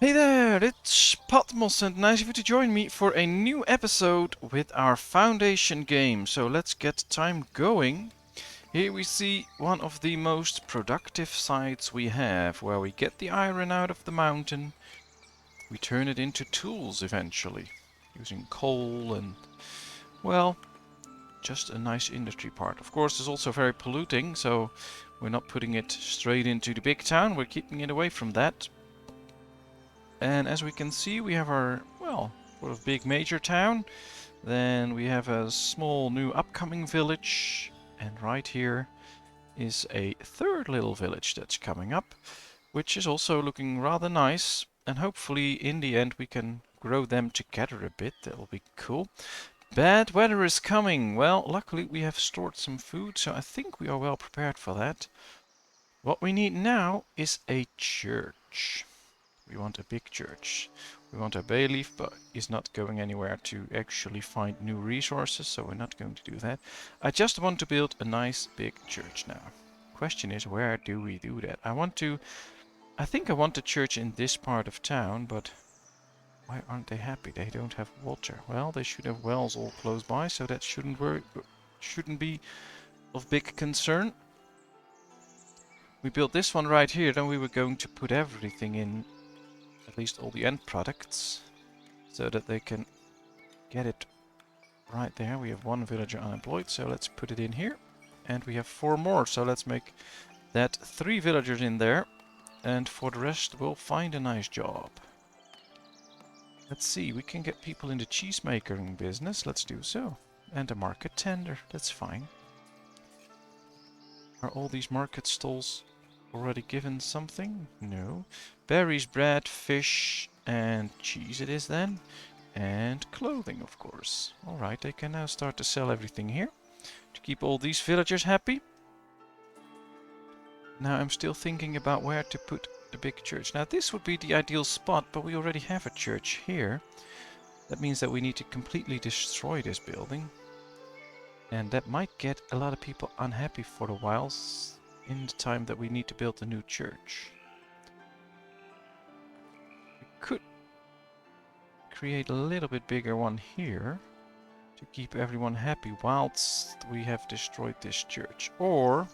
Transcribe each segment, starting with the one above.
Hey there, it's Patmos and nice of you to join me for a new episode with our foundation game. So let's get time going. Here we see one of the most productive sites we have, where we get the iron out of the mountain. We turn it into tools eventually, using coal and, well, just a nice industry part. Of course, it's also very polluting, so we're not putting it straight into the big town. We're keeping it away from that. And as we can see, we have our, well, sort of big major town. Then we have a small new upcoming village. And right here is a third little village that's coming up, which is also looking rather nice. And hopefully in the end we can grow them together a bit. That'll be cool. Bad weather is coming. Well, luckily we have stored some food, so I think we are well prepared for that. What we need now is a church. We want a big church. We want a bailiff, but he's not going anywhere to actually find new resources, so we're not going to do that. I just want to build a nice big church now. Question is, where do we do that? I think I want a church in this part of town, but why aren't they happy? They don't have water. Well, they should have wells all close by, so that shouldn't be of big concern. We built this one right here, then we were going to put everything in, at least all the end products, so that they can get it right there. We have one villager unemployed, so let's put it in here. And we have 4 more, so let's make that 3 villagers in there. And for the rest, we'll find a nice job. Let's see, we can get people in the cheesemaking business. Let's do so. And a market tender, that's fine. Are all these market stalls already given something? No. Berries, bread, fish, and cheese it is then. And clothing, of course. Alright, they can now start to sell everything here. To keep all these villagers happy. Now I'm still thinking about where to put the big church. Now this would be the ideal spot, but we already have a church here. That means that we need to completely destroy this building. And that might get a lot of people unhappy for a while in the time that we need to build a new church. We could create a little bit bigger one here to keep everyone happy whilst we have destroyed this church. Or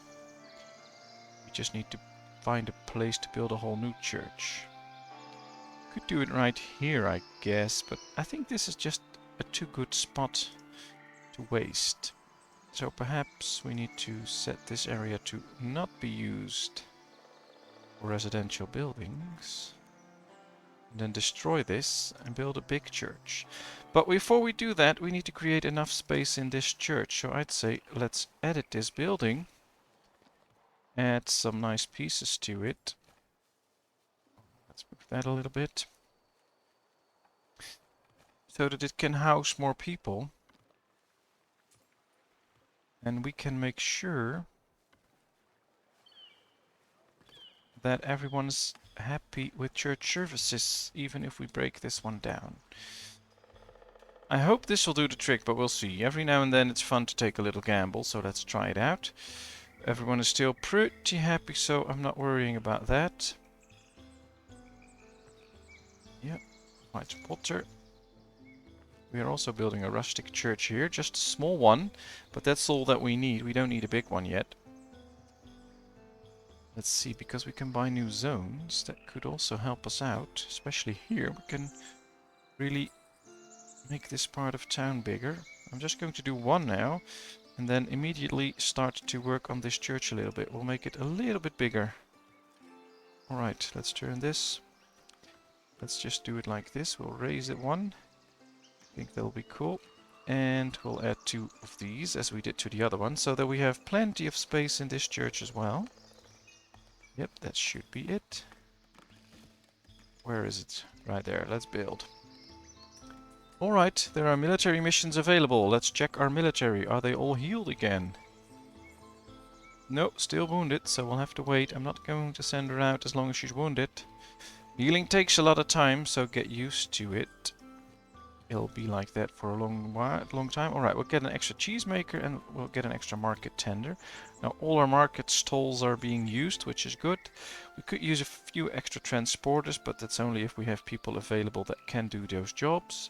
we just need to find a place to build a whole new church. Could do it right here, I guess, but I think this is just a too good spot to waste. So perhaps we need to set this area to not be used for residential buildings. And then destroy this and build a big church. But before we do that, we need to create enough space in this church. So I'd say let's edit this building. Add some nice pieces to it. Let's move that a little bit. So that it can house more people. And we can make sure that everyone's happy with church services, even if we break this one down. I hope this will do the trick, but we'll see. Every now and then it's fun to take a little gamble, so let's try it out. Everyone is still pretty happy, so I'm not worrying about that. Yep, white water. We are also building a rustic church here, just a small one, but that's all that we need. We don't need a big one yet. Let's see, because we can buy new zones, that could also help us out, especially here. We can really make this part of town bigger. I'm just going to do one now, and then immediately start to work on this church a little bit. We'll make it a little bit bigger. Alright, let's turn this. Let's just do it like this. We'll raise it 1. I think that'll be cool. And we'll add 2 of these, as we did to the other one, so that we have plenty of space in this church as well. Yep, that should be it. Where is it? Right there. Let's build. Alright, there are military missions available. Let's check our military. Are they all healed again? No, still wounded, so we'll have to wait. I'm not going to send her out as long as she's wounded. Healing takes a lot of time, so get used to it. it'll be like that for a long time. Alright, we'll get an extra cheesemaker and we'll get an extra market tender. Now all our market stalls are being used, which is good. We could use a few extra transporters, but that's only if we have people available that can do those jobs.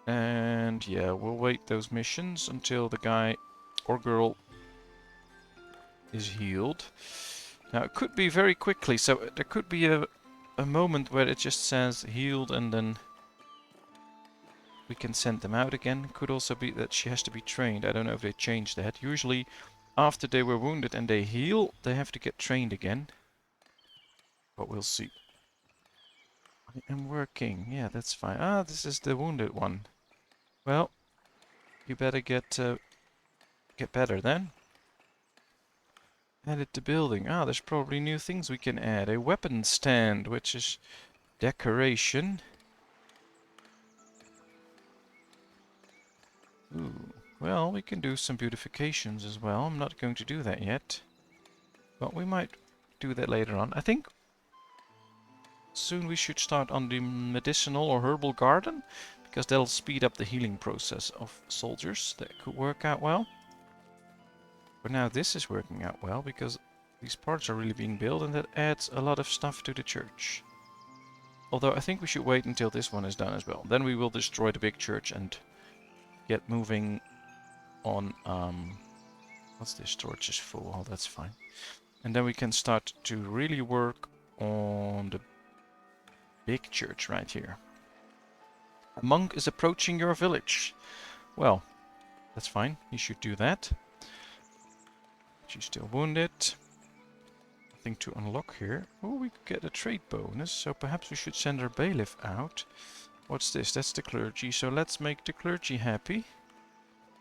And yeah, we'll wait those missions until the guy or girl is healed. Now it could be very quickly, so there could be a moment where it just says healed and then we can send them out again. Could also be that she has to be trained. I don't know if they changed that. Usually after they were wounded and they heal, they have to get trained again. But we'll see. I am working. Yeah, that's fine. Ah, this is the wounded one. Well, you better get better then. Edit the building. Ah, there's probably new things we can add. A weapon stand, which is decoration. Ooh. Well, we can do some beautifications as well. I'm not going to do that yet. But we might do that later on. I think soon we should start on the medicinal or herbal garden, because that'll speed up the healing process of soldiers. That could work out well. But now this is working out well, because these parts are really being built, and that adds a lot of stuff to the church. Although I think we should wait until this one is done as well. Then we will destroy the big church and get moving on... what's this? Storage is full. Oh, that's fine. And then we can start to really work on the big church right here. A monk is approaching your village. Well, that's fine. He should do that. She's still wounded. Nothing to unlock here. Oh, we could get a trade bonus, so perhaps we should send our bailiff out. What's this? That's the clergy. So let's make the clergy happy.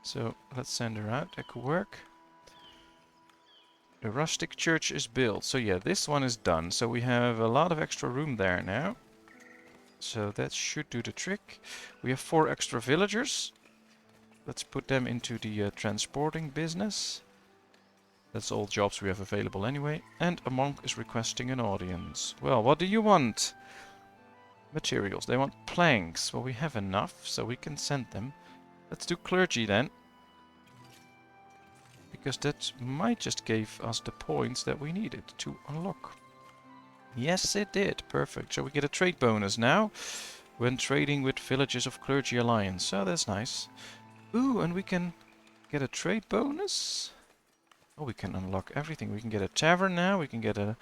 So let's send her out. That could work. The rustic church is built. So yeah, this one is done. So we have a lot of extra room there now. So that should do the trick. We have 4 extra villagers. Let's put them into the transporting business. That's all jobs we have available anyway. And a monk is requesting an audience. Well, what do you want? Materials. They want planks. Well, we have enough, so we can send them. Let's do clergy then. Because that might just give us the points that we needed to unlock. Yes, it did. Perfect. So we get a trade bonus now when trading with Villages of Clergy Alliance. So that's nice. Ooh, and we can get a trade bonus. Oh, we can unlock everything. We can get a tavern now. We can get a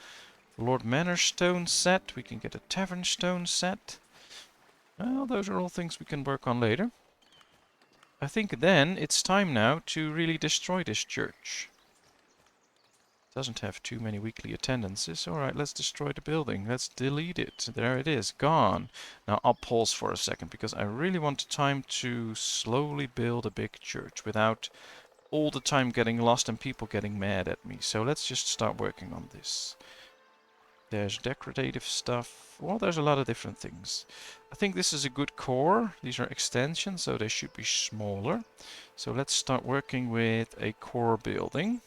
Lord Manor stone set. We can get a tavern stone set. Well, those are all things we can work on later. I think then it's time now to really destroy this church. Doesn't have too many weekly attendances. Alright, let's destroy the building. Let's delete it. There it is. Gone. Now I'll pause for a second because I really want time to slowly build a big church without all the time getting lost and people getting mad at me. So let's just start working on this. There's decorative stuff. Well, there's a lot of different things. I think this is a good core. These are extensions, so they should be smaller. So let's start working with a core building.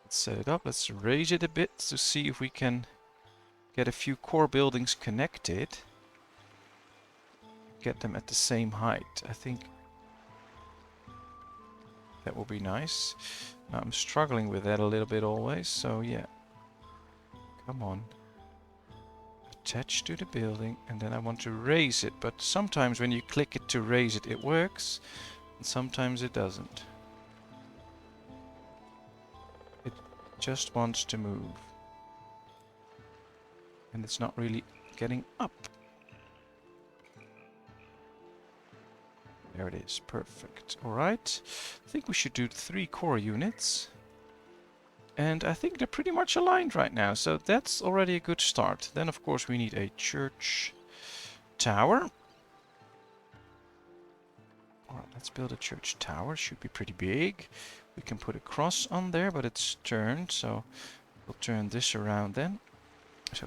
Let's set it up. Let's raise it a bit to see if we can get a few core buildings connected. Get them at the same height. I think that will be nice. Now I'm struggling with that a little bit always, so yeah. Come on. Attach to the building, and then I want to raise it. But sometimes when you click it to raise it, it works. And sometimes it doesn't. It just wants to move. And it's not really getting up. There it is. Perfect. Alright. I think we should do 3 core units. And I think they're pretty much aligned right now, so that's already a good start. Then, of course, we need a church tower. Alright, let's build a church tower. Should be pretty big. We can put a cross on there, but it's turned, so we'll turn this around then. So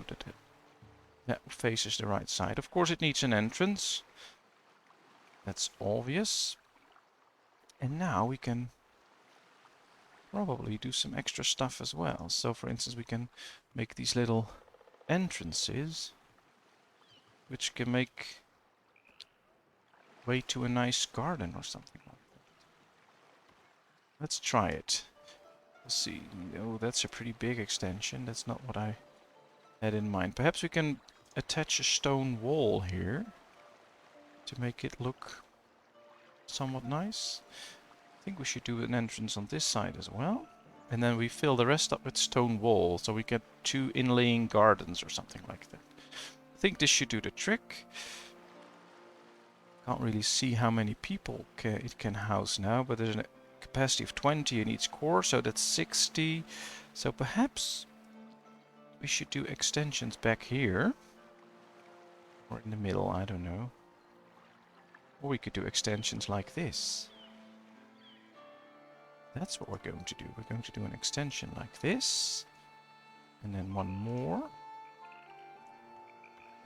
that faces the right side. Of course, it needs an entrance. That's obvious. And now we can probably do some extra stuff as well. So for instance, we can make these little entrances, which can make way to a nice garden or something like that. Let's try it. We'll see. Oh, that's a pretty big extension. That's not what I had in mind. Perhaps we can attach a stone wall here to make it look somewhat nice. I think we should do an entrance on this side as well. And then we fill the rest up with stone wall, so we get 2 inlaying gardens or something like that. I think this should do the trick. Can't really see how many people it can house now, but there's a capacity of 20 in each core, so that's 60. So perhaps we should do extensions back here. Or in the middle, I don't know. Or we could do extensions like this. That's what we're going to do. We're going to do an extension like this. And then one more.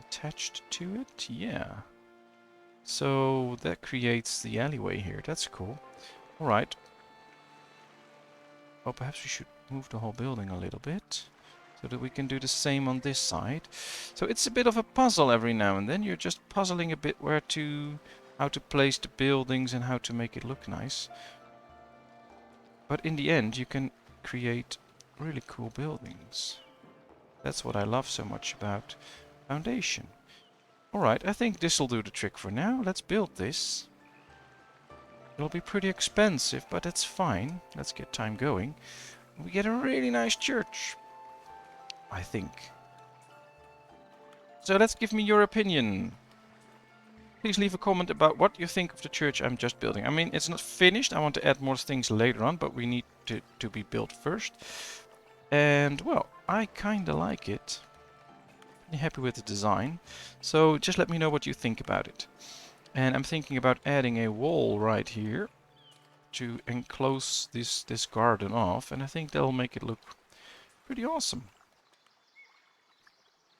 Attached to it. Yeah. So that creates the alleyway here. That's cool. Alright. Well, perhaps we should move the whole building a little bit. So that we can do the same on this side. So it's a bit of a puzzle every now and then. You're just puzzling a bit how to place the buildings and how to make it look nice. But in the end, you can create really cool buildings. That's what I love so much about Foundation. Alright, I think this will do the trick for now. Let's build this. It'll be pretty expensive, but that's fine. Let's get time going. We get a really nice church, I think. So let's give me your opinion. Please leave a comment about what you think of the church I'm just building. I mean, it's not finished. I want to add more things later on, but we need to be built first. And, well, I kind of like it. Pretty happy with the design. So just let me know what you think about it. And I'm thinking about adding a wall right here to enclose this garden off. And I think that'll make it look pretty awesome.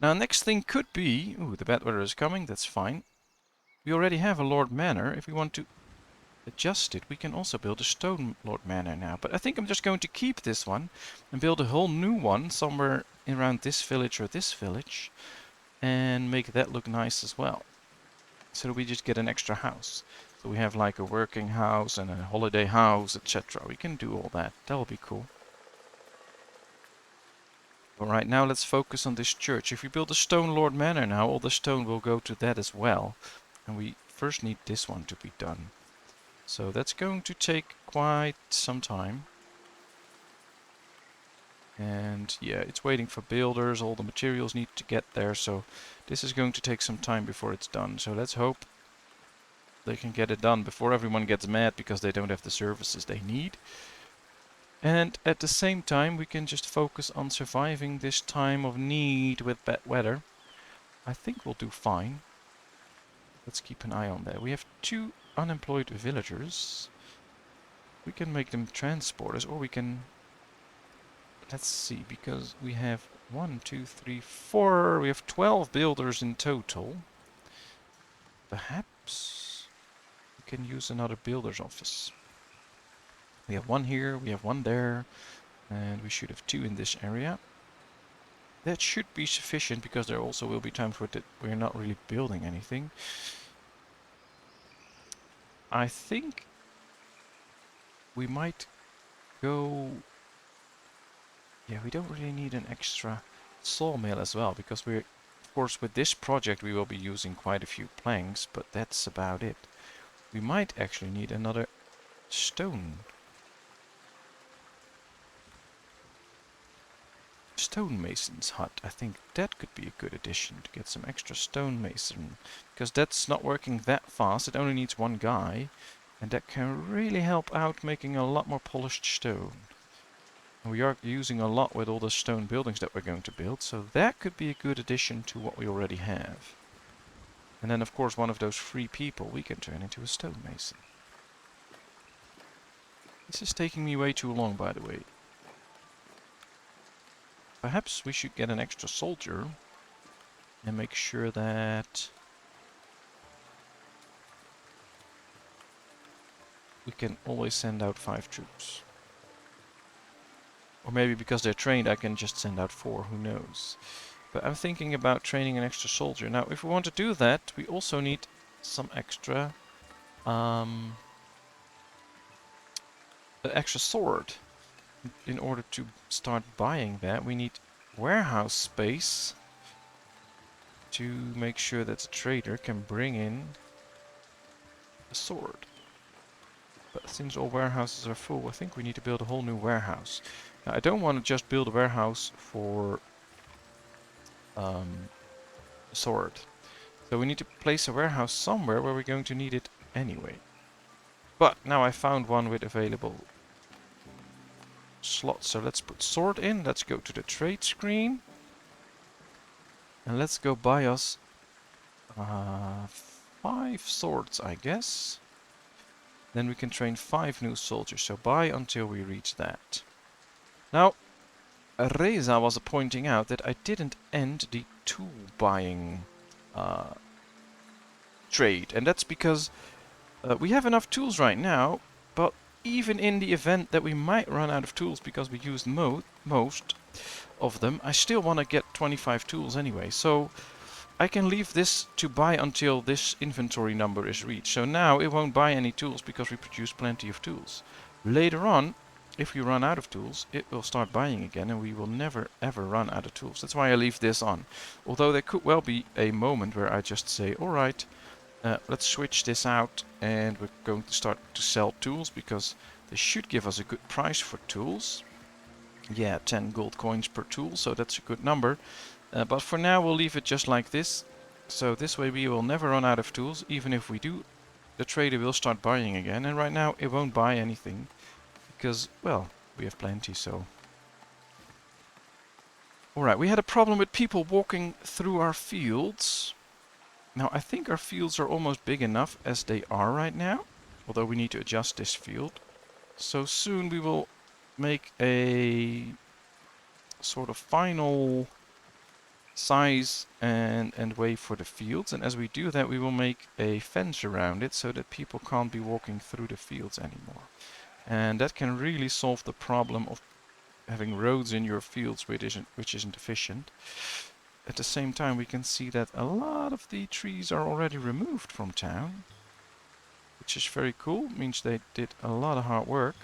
Now, next thing could be... Ooh, the bad weather is coming. That's fine. We already have a Lord Manor. If we want to adjust it, we can also build a stone Lord Manor now. But I think I'm just going to keep this one and build a whole new one somewhere around this village or this village. And make that look nice as well. So we just get an extra house. So we have like a working house and a holiday house, etc. We can do all that. That will be cool. Alright, now let's focus on this church. If we build a stone Lord Manor now, all the stone will go to that as well. And we first need this one to be done. So that's going to take quite some time. And yeah, it's waiting for builders. All the materials need to get there. So this is going to take some time before it's done. So let's hope they can get it done before everyone gets mad because they don't have the services they need. And at the same time, we can just focus on surviving this time of need with bad weather. I think we'll do fine. Let's keep an eye on that. We have 2 unemployed villagers. We can make them transporters, or we can... Let's see, because we have 1, 2, 3, 4... We have 12 builders in total. Perhaps we can use another builder's office. We have 1 here, we have 1 there, and we should have 2 in this area. That should be sufficient, because there also will be times where we're not really building anything. I think we might go... Yeah, we don't really need an extra sawmill as well, because we're... Of course, with this project we will be using quite a few planks, but that's about it. We might actually need another stonemason's hut. I think that could be a good addition, to get some extra stonemason, because that's not working that fast. It only needs 1 guy, and that can really help out making a lot more polished stone. And we are using a lot with all the stone buildings that we're going to build, so that could be a good addition to what we already have. And then of course one of those 3 people we can turn into a stonemason. This is taking me way too long, by the way. Perhaps we should get an extra soldier and make sure that we can always send out 5 troops. Or maybe because they're trained I can just send out 4, who knows. But I'm thinking about training an extra soldier. Now if we want to do that, we also need some extra an extra sword. In order to start buying that, we need warehouse space to make sure that the trader can bring in a sword. But since all warehouses are full, I think we need to build a whole new warehouse. Now, I don't want to just build a warehouse for a sword. So we need to place a warehouse somewhere where we're going to need it anyway. But now I found one with available slots. So let's put sword in. Let's go to the trade screen. And let's go buy us 5 swords, I guess. Then we can train 5 new soldiers. So buy until we reach that. Now, Reza was pointing out that I didn't end the tool buying trade. And that's because we have enough tools right now, but even in the event that we might run out of tools because we used most of them, I still want to get 25 tools anyway. So I can leave this to buy until this inventory number is reached. So now it won't buy any tools because we produce plenty of tools. Later on, if we run out of tools, it will start buying again and we will never ever run out of tools. That's why I leave this on. Although there could well be a moment where I just say, alright, let's switch this out and we're going to start to sell tools because they should give us a good price for tools. Yeah, 10 gold coins per tool, so that's a good number. But for now we'll leave it just like this. So this way we will never run out of tools. Even if we do, the trader will start buying again. And right now it won't buy anything because, well, we have plenty, so... Alright, we had a problem with people walking through our fields. Now I think our fields are almost big enough as they are right now. Although we need to adjust this field. So soon we will make a sort of final size and way for the fields, and as we do that we will make a fence around it so that people can't be walking through the fields anymore. And that can really solve the problem of having roads in your fields which isn't efficient. At the same time we can see that a lot of the trees are already removed from town, which is very cool. Means they did a lot of hard work.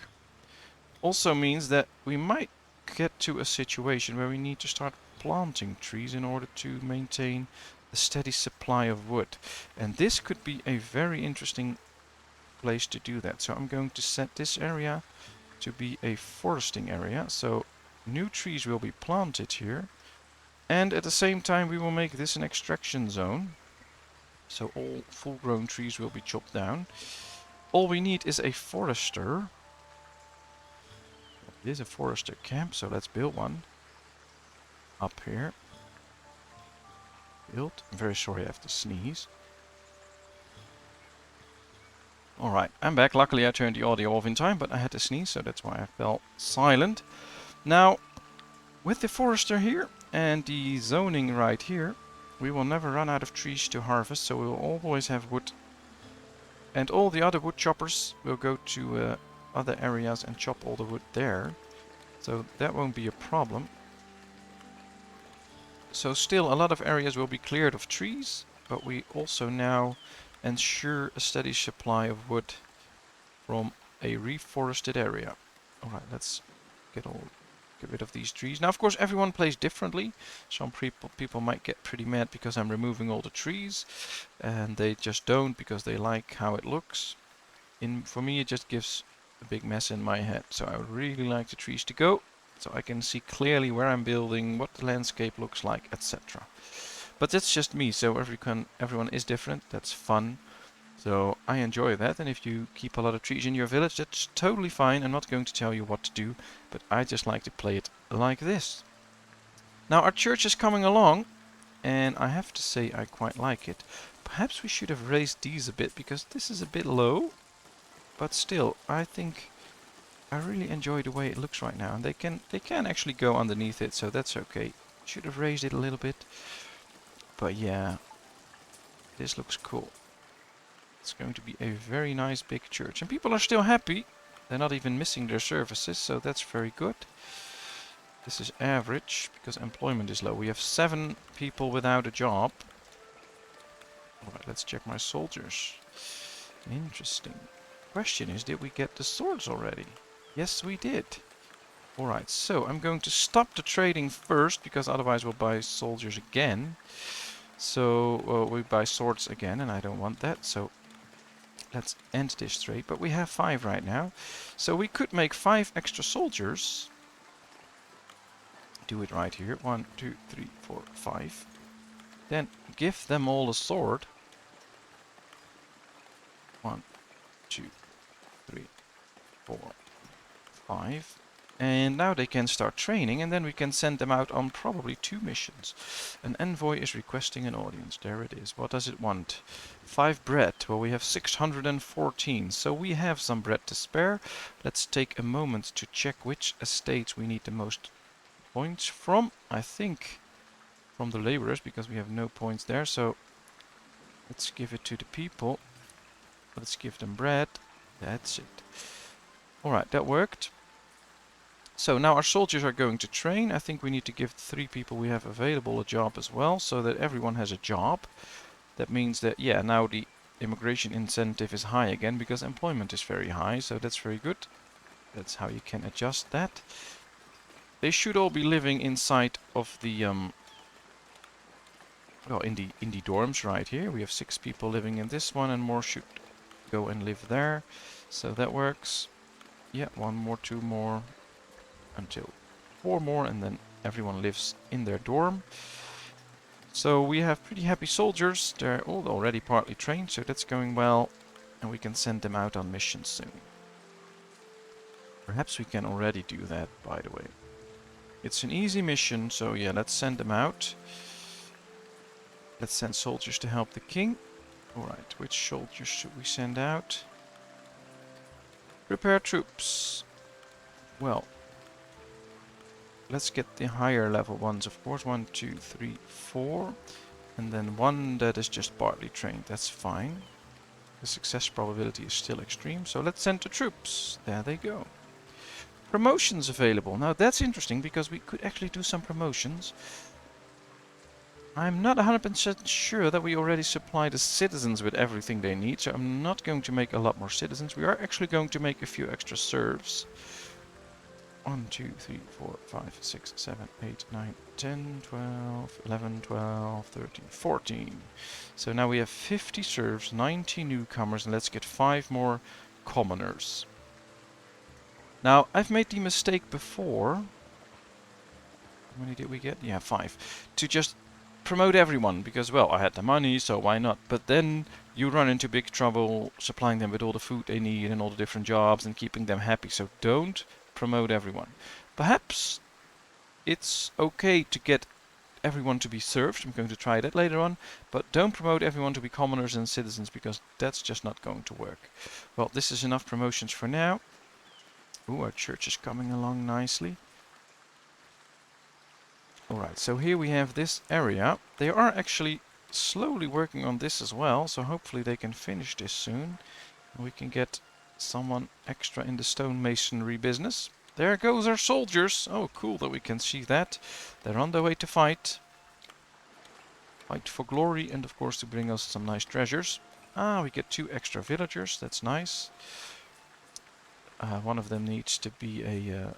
Also means that we might get to a situation where we need to start planting trees in order to maintain a steady supply of wood. And this could be a very interesting place to do that. So I'm going to set this area to be a foresting area. So new trees will be planted here. And at the same time we will make this an extraction zone. So all full-grown trees will be chopped down. All we need is a forester. It is a forester camp, so let's build one. Up here. Build. I'm very sorry I have to sneeze. Alright, I'm back. Luckily I turned the audio off in time, but I had to sneeze, so that's why I fell silent. Now, with the forester here and the zoning right here, we will never run out of trees to harvest, so we will always have wood. And all the other wood choppers will go to other areas and chop all the wood there. So that won't be a problem. So still a lot of areas will be cleared of trees, but we also now ensure a steady supply of wood from a reforested area. Alright, let's get rid of these trees. Now of course everyone plays differently. Some people might get pretty mad because I'm removing all the trees, and they just don't because they like how it looks. For me it just gives a big mess in my head, so I would really like the trees to go. So I can see clearly where I'm building, what the landscape looks like, etc. But that's just me, so everyone is different, that's fun. So I enjoy that, and if you keep a lot of trees in your village, that's totally fine. I'm not going to tell you what to do, but I just like to play it like this. Now our church is coming along, and I have to say I quite like it. Perhaps we should have raised these a bit, because this is a bit low. But still, I think I really enjoy the way it looks right now, and they can actually go underneath it, so that's okay. Should have raised it a little bit, but yeah, this looks cool. It's going to be a very nice big church, and people are still happy. They're not even missing their services, so that's very good. This is average because employment is low. We have 7 people without a job. Alright, let's check my soldiers. Interesting. Question is, did we get the swords already? Yes, we did. Alright, so I'm going to stop the trading first, because otherwise we'll buy soldiers again. So we buy swords again, and I don't want that, so let's end this trade. But we have 5 right now, so we could make 5 extra soldiers. Do it right here. 1, 2, 3, 4, 5. Then give them all a sword. 1, 2, 3, 4, 5. And now they can start training, and then we can send them out on probably 2 missions. An envoy is requesting an audience. There it is. What does it want? 5 bread. Well, we have 614, so we have some bread to spare. Let's take a moment to check which estates we need the most points from. I think from the laborers, because we have no points there, so let's give it to the people. Let's give them bread. That's it. Alright, that worked. So now our soldiers are going to train. I think we need to give 3 people we have available a job as well, so that everyone has a job. That means that, yeah, now the immigration incentive is high again, because employment is very high, so that's very good. That's how you can adjust that. They should all be living inside of the, well, in the dorms right here. We have 6 people living in this one, and more should go and live there. So that works. Yeah, 1 more, 2 more, until 4 more, and then everyone lives in their dorm. So we have pretty happy soldiers. They're all already partly trained, so that's going well. And we can send them out on missions soon. Perhaps we can already do that, by the way. It's an easy mission, so yeah, let's send them out. Let's send soldiers to help the king. Alright, which soldiers should we send out? Prepare troops. Well, let's get the higher level ones, of course. 1, 2, 3, 4. And then 1 that is just partly trained. That's fine. The success probability is still extreme. So let's send the troops. There they go. Promotions available. Now that's interesting, because we could actually do some promotions. I'm not 100% sure that we already supply the citizens with everything they need. So I'm not going to make a lot more citizens. We are actually going to make a few extra serfs. 1, 2, 3, 4, 5, 6, 7, 8, 9, 10, 12, 11, 12, 13, 14. So now we have 50 serfs, 90 newcomers, and let's get 5 more commoners. Now, I've made the mistake before. How many did we get? Yeah, 5. To just promote everyone, because, well, I had the money, so why not? But then you run into big trouble supplying them with all the food they need and all the different jobs and keeping them happy. So don't promote everyone. Perhaps it's okay to get everyone to be serfs. I'm going to try that later on. But don't promote everyone to be commoners and citizens, because that's just not going to work. Well, this is enough promotions for now. Ooh, our church is coming along nicely. Alright, so here we have this area. They are actually slowly working on this as well, so hopefully they can finish this soon. And we can get someone extra in the stonemasonry business. There goes our soldiers. Oh, cool that we can see that. They're on their way to fight. Fight for glory, and of course to bring us some nice treasures. Ah, we get 2 extra villagers. That's nice. One of them needs to be a...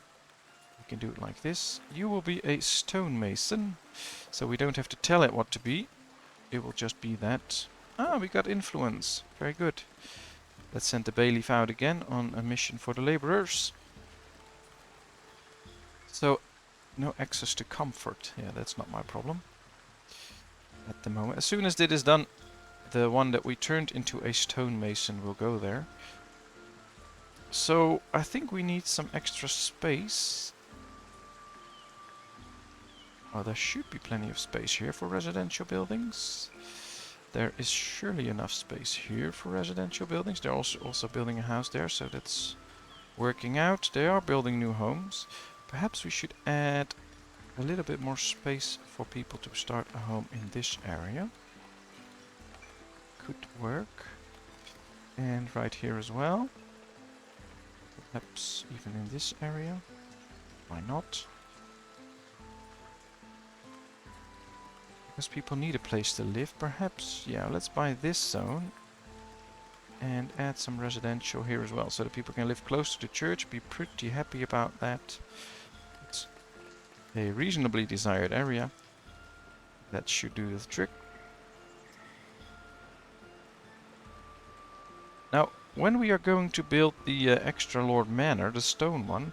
we can do it like this. You will be a stonemason, so we don't have to tell it what to be. It will just be that. Ah, we got influence. Very good. Let's send the bailiff out again on a mission for the laborers. So, no access to comfort. Yeah, that's not my problem at the moment. As soon as this is done, the one that we turned into a stonemason will go there. So, I think we need some extra space. Oh, there should be plenty of space here for residential buildings. There is surely enough space here for residential buildings. They're also building a house there, so that's working out. They are building new homes. Perhaps we should add a little bit more space for people to start a home in this area. Could work. And right here as well. Perhaps even in this area. Why not? Because people need a place to live, perhaps. Yeah, let's buy this zone. And add some residential here as well, so that people can live close to the church. Be pretty happy about that. It's a reasonably desired area. That should do the trick. Now, when we are going to build the extra Lord Manor, the stone one,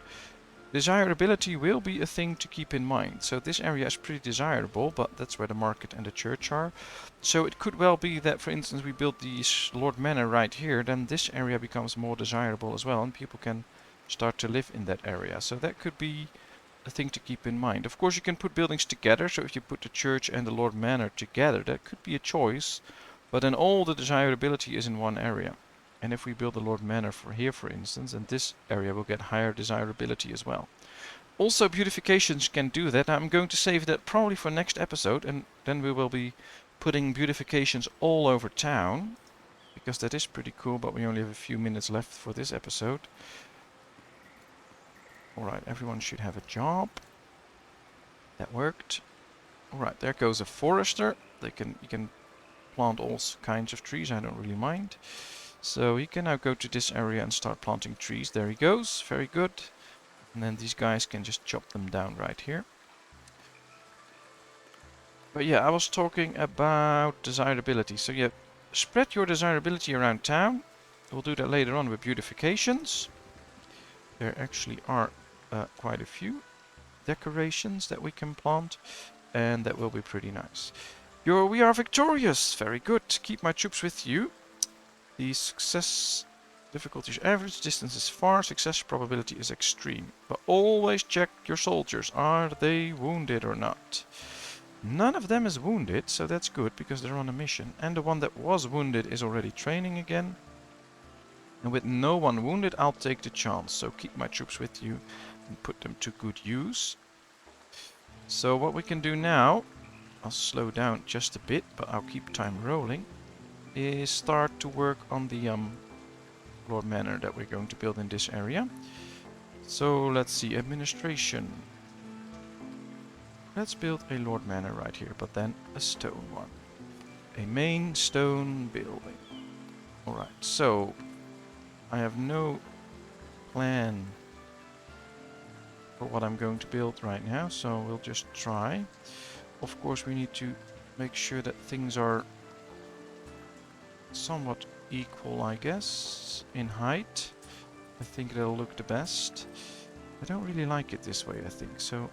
desirability will be a thing to keep in mind. So this area is pretty desirable, but that's where the market and the church are. So it could well be that, for instance, we build the Lord Manor right here, then this area becomes more desirable as well, and people can start to live in that area. So that could be a thing to keep in mind. Of course, you can put buildings together, so if you put the church and the Lord Manor together, that could be a choice, but then all the desirability is in one area. And if we build the Lord Manor for here, for instance, then this area will get higher desirability as well. Also, beautifications can do that. I'm going to save that probably for next episode, and then we will be putting beautifications all over town, because that is pretty cool, but we only have a few minutes left for this episode. Alright, everyone should have a job. That worked. Alright, there goes a forester. You can plant all kinds of trees, I don't really mind. So he can now go to this area and start planting trees. There he goes, very good. And then these guys can just chop them down right here. But yeah, I was talking about desirability. So yeah, spread your desirability around town. We'll do that later on with beautifications. There actually are quite a few decorations that we can plant, and that will be pretty nice. We are victorious! Very good. Keep my troops with you. The success difficulty is average, distance is far, success probability is extreme. But always check your soldiers. Are they wounded or not? None of them is wounded, so that's good, because they're on a mission. And the one that was wounded is already training again. And with no one wounded, I'll take the chance. So keep my troops with you and put them to good use. So what we can do now, I'll slow down just a bit, but I'll keep time rolling, is start to work on the Lord Manor that we're going to build in this area. So let's see, administration. Let's build a Lord Manor right here, but then a stone one. A main stone building. Alright, so I have no plan for what I'm going to build right now, so we'll just try. Of course, we need to make sure that things are somewhat equal, I guess, in height. I think that'll look the best. I don't really like it this way, I think, so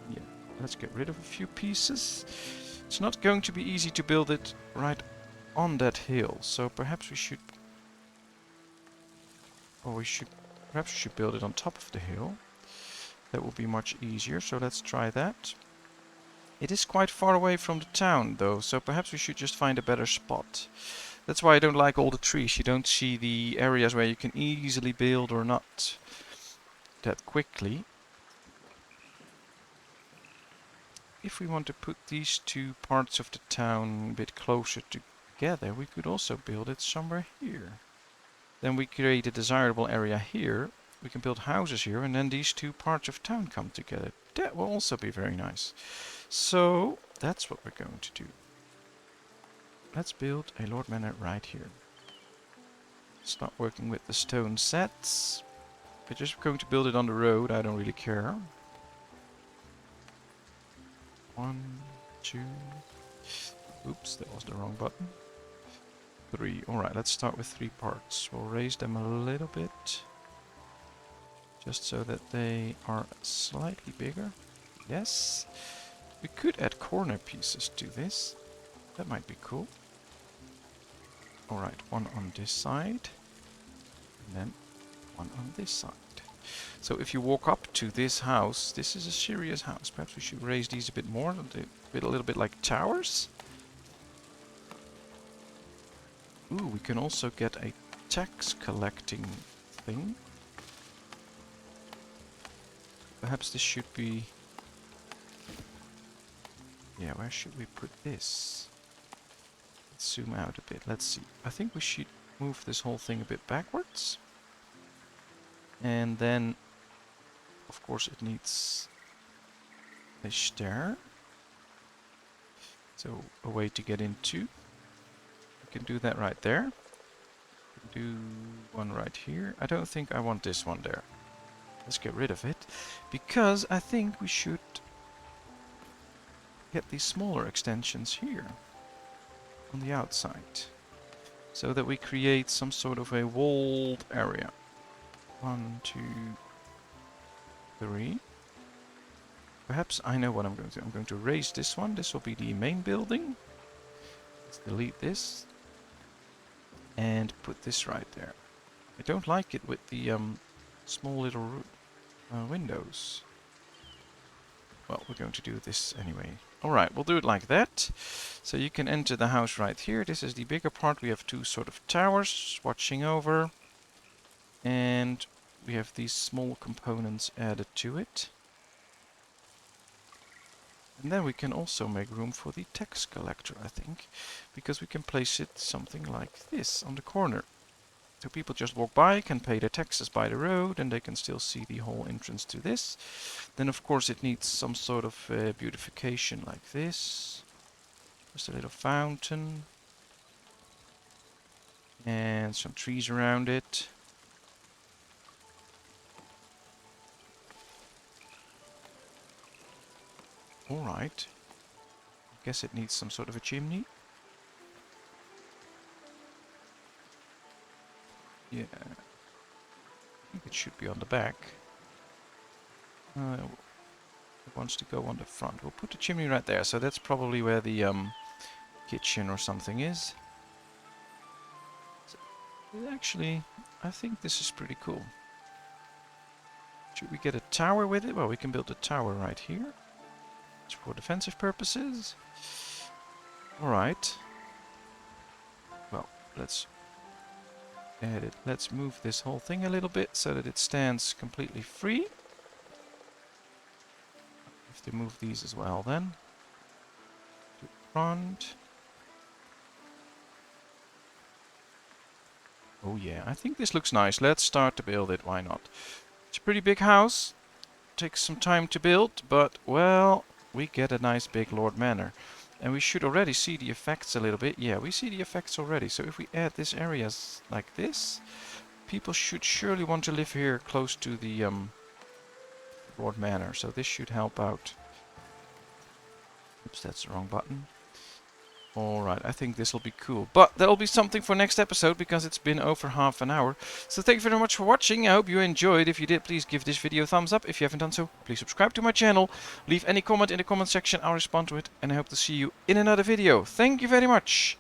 yeah, let's get rid of a few pieces. It's not going to be easy to build it right on that hill, so perhaps we should perhaps we should build it on top of the hill. That will be much easier, so let's try that. It is quite far away from the town though, so perhaps we should just find a better spot. That's why I don't like all the trees. You don't see the areas where you can easily build or not that quickly. If we want to put these two parts of the town a bit closer together, we could also build it somewhere here. Then we create a desirable area here. We can build houses here, and then these two parts of town come together. That will also be very nice. So that's what we're going to do. Let's build a Lord Manor right here. Start working with the stone sets. We're just going to build it on the road, I don't really care. 1, 2... Oops, that was the wrong button. 3. Alright, let's start with 3 parts. We'll raise them a little bit. Just so that they are slightly bigger. Yes. We could add corner pieces to this. That might be cool. Alright, one on this side. And then one on this side. So if you walk up to this house, this is a serious house. Perhaps we should raise these a bit more. A little bit like towers. Ooh, we can also get a tax collecting thing. Perhaps this should be... Yeah, where should we put this? Let's zoom out a bit. Let's see. I think we should move this whole thing a bit backwards. And then, of course, it needs a stair. So, a way to get into. can do that right there. Do one right here. I don't think I want this one there. Let's get rid of it, because I think we should get these smaller extensions here on the outside, so that we create some sort of a walled area. 1, 2, 3. Perhaps I know what I'm going to do. I'm going to raise this one. This will be the main building. Let's delete this and put this right there. I don't like it with the small little windows. Well, we're going to do this anyway. Alright, we'll do it like that. So you can enter the house right here. This is the bigger part. We have two sort of towers watching over. And we have these small components added to it. And then we can also make room for the tax collector, I think. Because we can place it something like this on the corner. So people just walk by, can pay their taxes by the road, and they can still see the whole entrance to this. Then of course it needs some sort of beautification like this. Just a little fountain. And some trees around it. Alright. I guess it needs some sort of a chimney. Yeah. I think it should be on the back. It wants to go on the front. We'll put the chimney right there. So that's probably where the kitchen or something is. So actually, I think this is pretty cool. Should we get a tower with it? Well, we can build a tower right here. It's for defensive purposes. Alright. Well, let's add it. Let's move this whole thing a little bit so that it stands completely free. Have to move these as well then. To the front. Oh yeah, I think this looks nice. Let's start to build it, why not? It's a pretty big house. Takes some time to build, but well, we get a nice big Lord Manor. And we should already see the effects a little bit. Yeah, we see the effects already. So if we add this areas like this, people should surely want to live here close to the Lord Manor. So this should help out. Oops, that's the wrong button. Alright, I think this will be cool. But that'll be something for next episode, because it's been over half an hour. So thank you very much for watching. I hope you enjoyed. If you did, please give this video a thumbs up. If you haven't done so, please subscribe to my channel. Leave any comment in the comment section. I'll respond to it. And I hope to see you in another video. Thank you very much.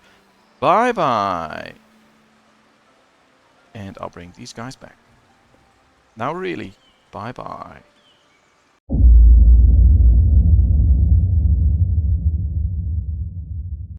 Bye bye. And I'll bring these guys back. Now really, bye bye.